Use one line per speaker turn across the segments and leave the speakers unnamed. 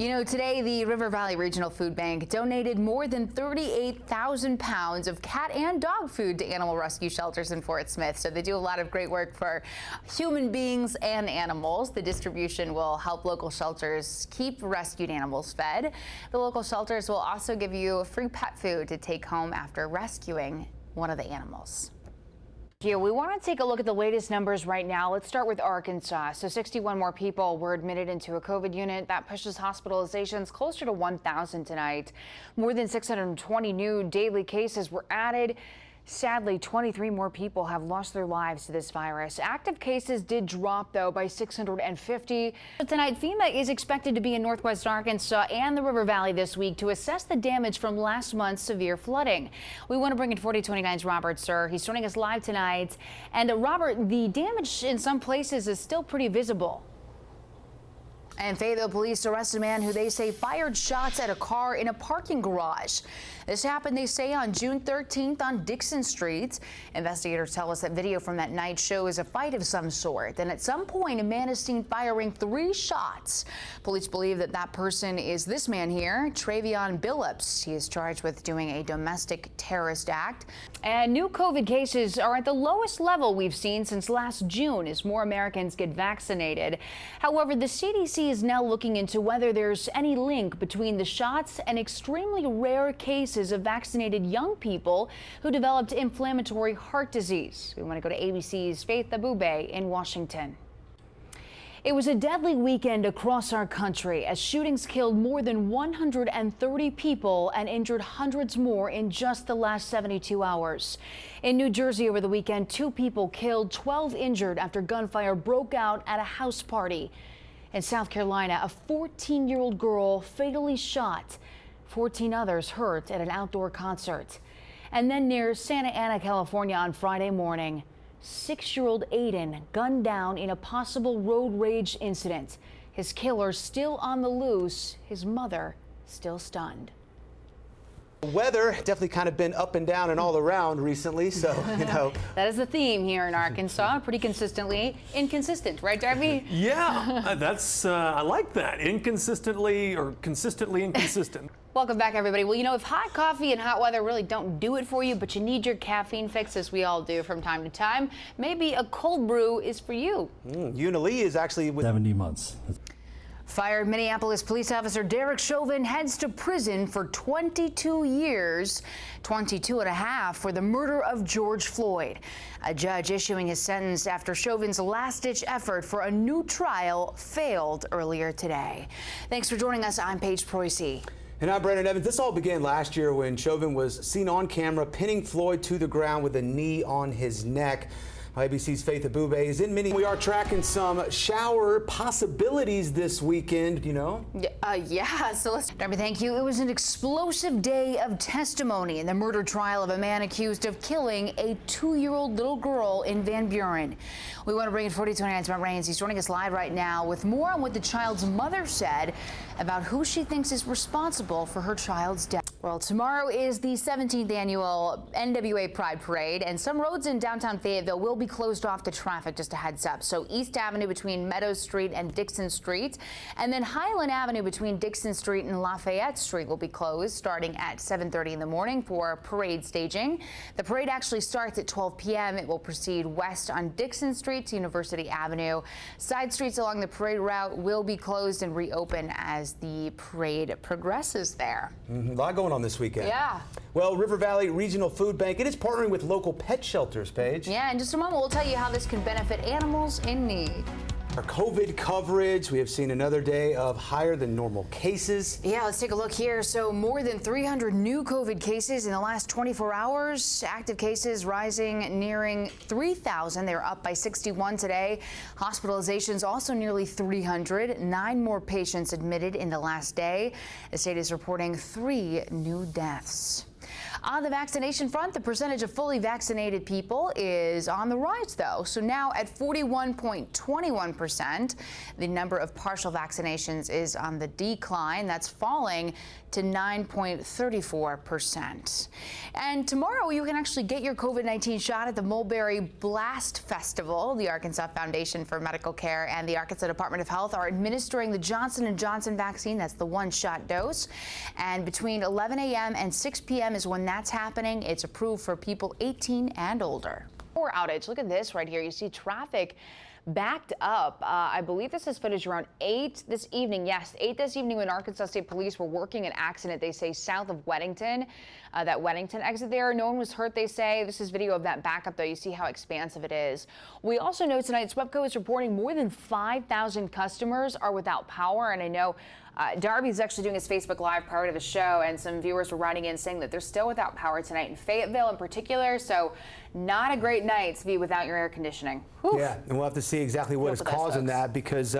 You know, today the River Valley Regional Food Bank donated more than 38,000 pounds of cat and dog food to animal rescue shelters in Fort Smith. So they do a lot of great work for human beings and animals. The distribution will help local shelters keep rescued animals fed. The local shelters will also give you free pet food to take home after rescuing one of the animals.
Here, we want to take a look at the latest numbers right now. Let's start with Arkansas. So 61 more people were admitted into a COVID unit. That pushes hospitalizations closer to 1,000 tonight. More than 620 new daily cases were added. Sadly, 23 more people have lost their lives to this virus. Active cases did drop, though, by 650. Tonight, FEMA is expected to be in northwest Arkansas and the River Valley this week to assess the damage from last month's severe flooding. We want to bring in 4029's Robert Sir. He's joining us live tonight. And Robert, the damage in some places is still pretty visible.
And Fayetteville police arrested a man who they say fired shots at a car in a parking garage. This happened, they say, on June 13th on Dixon Street. Investigators tell us that video from that night shows a fight of some sort. And at some point, a man is seen firing 3 shots. Police believe that that person is this man here, Travion Billups. He is charged with doing a domestic terrorist act.
And new COVID cases are at the lowest level we've seen since last June as more Americans get vaccinated. However, the CDC is now looking into whether there's any link between the shots and extremely rare cases of vaccinated young people who developed inflammatory heart disease. We want to go to ABC's Faith Abube in Washington. It was a deadly weekend across our country as shootings killed more than 130 people and injured hundreds more in just the last 72 hours. In New Jersey over the weekend, 2 people killed, 12 injured after gunfire broke out at a house party. In South Carolina, a 14-year-old girl fatally shot, 14 others hurt at an outdoor concert. And then near Santa Ana, California on Friday morning, 6-year-old Aiden gunned down in a possible road rage incident. His killer still on the loose, his mother still stunned.
The weather definitely kind of been up and down and all around recently, so, you know.
That is the theme here in Arkansas, pretty consistently inconsistent, right, Darby?
Yeah, that's, I like that. Inconsistently or consistently inconsistent.
Welcome back, everybody. Well, you know, if hot coffee and hot weather really don't do it for you, but you need your caffeine fix, as we all do from time to time, maybe a cold brew is for you.
Una Lee is actually with
70 months.
Fired Minneapolis police officer Derek Chauvin heads to prison for 22 years, 22 and a half for the murder of George Floyd. A judge issuing his sentence after Chauvin's last-ditch effort for a new trial failed earlier today. Thanks for joining us. I'm Paige Preusse.
And I'm Brandon Evans. This all began last year when Chauvin was seen on camera pinning Floyd to the ground with a knee on his neck. ABC's Faith Abube is in Minneapolis. We are tracking some shower possibilities this weekend, you know?
Yeah, so Darby, thank you. It was an explosive day of testimony in the murder trial of a man accused of killing a 2-year-old little girl in Van Buren. We want to bring in 4029's Matt Rains. He's joining us live right now with more on what the child's mother said about who she thinks is responsible for her child's death. Well, tomorrow is the 17th annual NWA Pride Parade, and some roads in downtown Fayetteville will be closed off to traffic, just a heads up. So East Avenue between Meadows Street and Dixon Street, and then Highland Avenue between Dixon Street and Lafayette Street will be closed starting at 7:30 in the morning for parade staging. The parade actually starts at 12 p.m. It will proceed west on Dixon Street to University Avenue. Side streets along the parade route will be closed and reopen as the parade progresses there.
A lot going on this weekend.
Yeah.
Well, River Valley Regional Food Bank, it is partnering with local pet shelters, Paige.
Yeah, in just a moment, we'll tell you how this can benefit animals in need.
Our COVID coverage, we have seen another day of higher than normal cases.
Yeah, let's take a look here. So more than 300 new COVID cases in the last 24 hours. Active cases rising, nearing 3,000. They're up by 61 today. Hospitalizations also nearly 300. 9 more patients admitted in the last day. The state is reporting 3 new deaths. On the vaccination front, the percentage of fully vaccinated people is on the rise, though. So now at 41.21%, the number of partial vaccinations is on the decline. That's falling to 9.34%. And tomorrow you can actually get your COVID-19 shot at the Mulberry Blast Festival. The Arkansas Foundation for Medical Care and the Arkansas Department of Health are administering the Johnson & Johnson vaccine. That's the one-shot dose. And between 11 a.m. and 6 p.m. is when that's happening. It's approved for people 18 and older.
Power outage. Look at this right here. You see traffic backed up. I believe this is footage around 8 this evening. Yes, 8 this evening when Arkansas State Police were working an accident, they say, south of Weddington. That Weddington exit there. No one was hurt, they say. This is video of that backup, though. You see how expansive it is. We also know tonight SWEPCO is reporting more than 5,000 customers are without power. And I know Darby's actually doing his Facebook Live prior to the show, and some viewers were writing in saying that they're still without power tonight in Fayetteville in particular. So not a great night to be without your air conditioning. Whew.
Yeah, and we'll have to see exactly what is causing that, because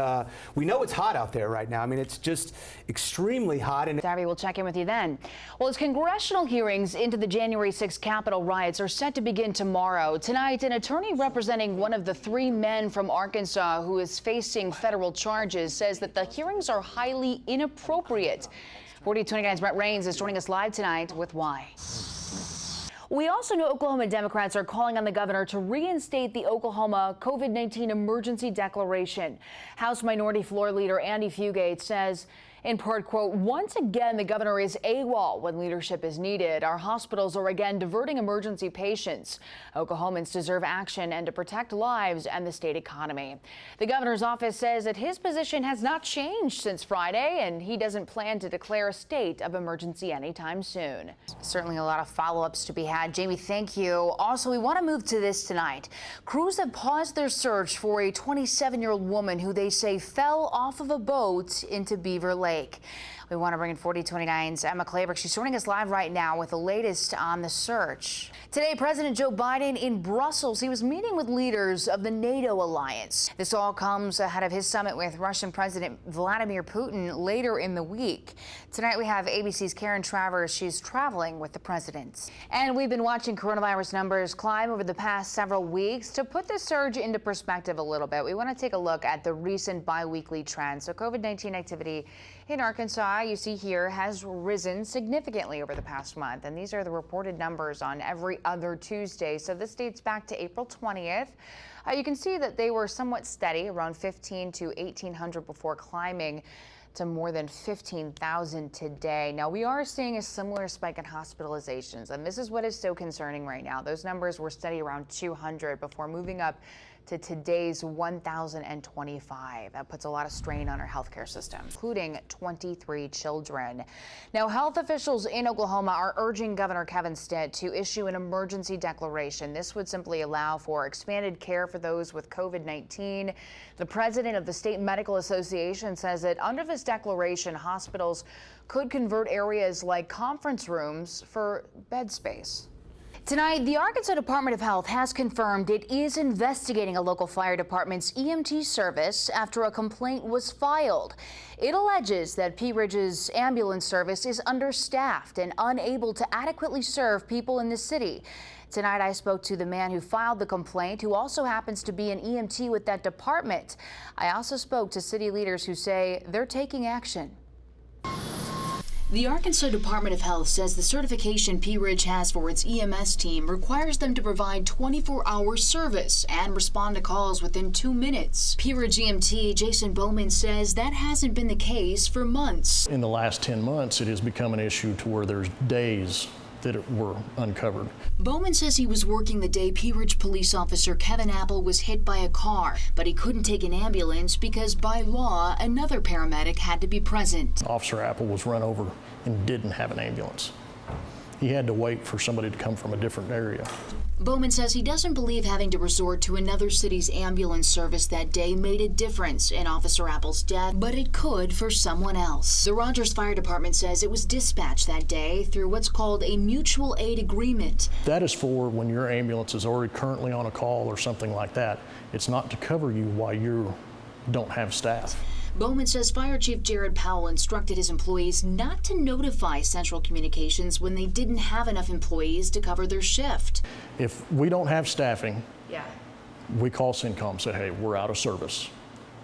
we know it's hot out there right now. I mean, it's just extremely hot. And
Darby, we'll check in with you then. Well, as congressional hearings into the January 6th Capitol riots are set to begin tomorrow, tonight an attorney representing one of the 3 men from Arkansas who is facing federal charges says that the hearings are highly inappropriate. 4029's Brett Rains is joining us live tonight with why. We also know Oklahoma Democrats are calling on the governor to reinstate the Oklahoma COVID-19 emergency declaration. House Minority Floor Leader Andy Fugate says, in part, quote, once again, the governor is AWOL when leadership is needed. Our hospitals are again diverting emergency patients. Oklahomans deserve action and to protect lives and the state economy. The governor's office says that his position has not changed since Friday, and he doesn't plan to declare a state of emergency anytime soon.
Certainly a lot of follow-ups to be had. Jamie, thank you. Also, we want to move to this tonight. Crews have paused their search for a 27-year-old woman who they say fell off of a boat into Beaver Lake. We want to bring in 4029's Emma Claiborne. She's joining us live right now with the latest on the search. Today, President Joe Biden in Brussels. He was meeting with leaders of the NATO alliance. This all comes ahead of his summit with Russian President Vladimir Putin later in the week. Tonight, we have ABC's Karen Travers. She's traveling with the president. And we've been watching coronavirus numbers climb over the past several weeks. To put this surge into perspective a little bit, we want to take a look at the recent biweekly trend. So COVID-19 activity in Arkansas, you see here, has risen significantly over the past month. And these are the reported numbers on every other Tuesday. So this dates back to April 20th. You can see that they were somewhat steady, around 1,500 to 1,800 before climbing to more than 15,000 today. Now, we are seeing a similar spike in hospitalizations, and this is what is so concerning right now. Those numbers were steady around 200 before moving up to today's 1,025. That puts a lot of strain on our healthcare system, including 23 children. Now, health officials in Oklahoma are urging Governor Kevin Stitt to issue an emergency declaration. This would simply allow for expanded care for those with COVID-19. The president of the State Medical Association says that under this declaration, hospitals could convert areas like conference rooms for bed space. Tonight, the Arkansas Department of Health has confirmed it is investigating a local fire department's EMT service after a complaint was filed. It alleges that Pea Ridge's ambulance service is understaffed and unable to adequately serve people in the city. Tonight, I spoke to the man who filed the complaint, who also happens to be an EMT with that department. I also spoke to city leaders who say they're taking action. The Arkansas Department of Health says the certification Pea Ridge has for its EMS team requires them to provide 24-hour service and respond to calls within 2 minutes. Pea Ridge EMT Jason Bowman says that hasn't been the case for months.
In the last 10 months, it has become an issue to where there's days that were uncovered.
Bowman says he was working the day Pea Ridge police officer Kevin Apple was hit by a car, but he couldn't take an ambulance because by law, another paramedic had to be present.
Officer Apple was run over and didn't have an ambulance. He had to wait for somebody to come from a different area.
Bowman says he doesn't believe having to resort to another city's ambulance service that day made a difference in Officer Apple's death, but it could for someone else. The Rogers Fire Department says it was dispatched that day through what's called a mutual aid agreement.
That is for when your ambulance is already currently on a call or something like that. It's not to cover you while you don't have staff.
Bowman says Fire Chief Jared Powell instructed his employees not to notify Central Communications when they didn't have enough employees to cover their shift.
If we don't have staffing, we call CENTCOM and say, hey, we're out of service.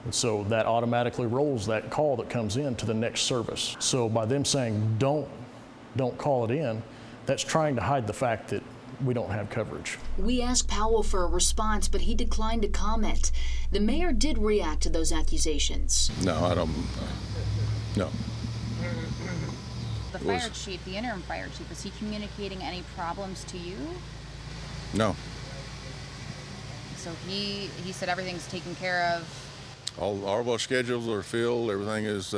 And so that automatically rolls that call that comes in to the next service. So by them saying don't call it in, that's trying to hide the fact that we don't have coverage.
We asked Powell for a response, but he declined to comment. The mayor did react to those accusations.
No, I don't. No.
The fire chief, the interim fire chief, is he communicating any problems to you?
No.
So he said everything's taken care of.
All of our schedules are filled. Everything is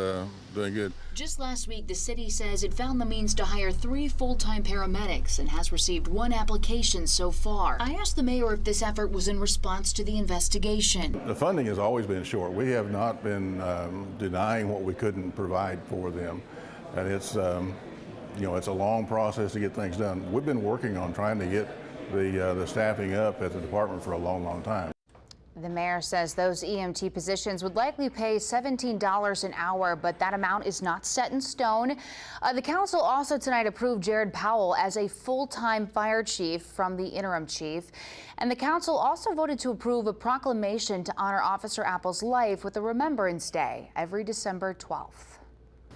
doing good.
Just last week, the city says it found the means to hire 3 full-time paramedics and has received 1 application so far. I asked the mayor if this effort was in response to the investigation.
The funding has always been short. We have not been denying what we couldn't provide for them, and it's it's a long process to get things done. We've been working on trying to get the staffing up at the department for a long time.
The mayor says those EMT positions would likely pay $17 an hour, but that amount is not set in stone. The council also tonight approved Jared Powell as a full-time fire chief from the interim chief. And the council also voted to approve a proclamation to honor Officer Apple's life with a Remembrance Day every December 12th.